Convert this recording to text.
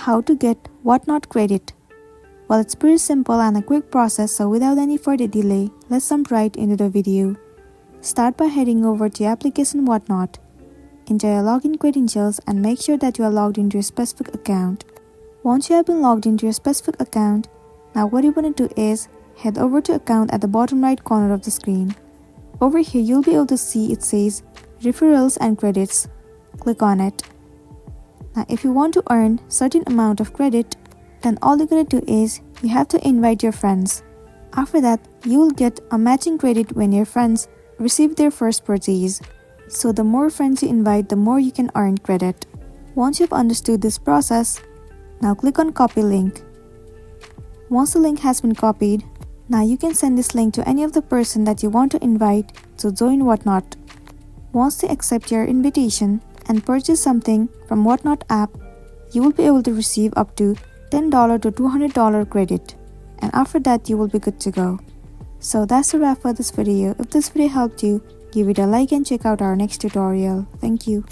How to get Whatnot credit. Well, it's pretty simple and a quick process, so without any further delay, let's jump right into the video. Start by heading over to your application Whatnot. Enter your login credentials and make sure that you are logged into your specific account. Once you have been logged into your specific account, now what you want to do is head over to account at the bottom right corner of the screen. Over here, you'll be able to see it says referrals and credits. Click on it. Now, if you want to earn certain amount of credit, then all you gotta do is you have to invite your friends. After that, you will get a matching credit when your friends receive their first purchase. So the more friends you invite, the more you can earn credit. Once you've understood this process, now click on copy link. Once the link has been copied, now you can send this link to any of the person that you want to invite to join Whatnot. Once they accept your invitation and purchase something from Whatnot app, you will be able to receive up to $10 to $200 credit, and after that you will be good to go. So that's a wrap for this video. If this video helped you, give it a like and check out our next tutorial. Thank you.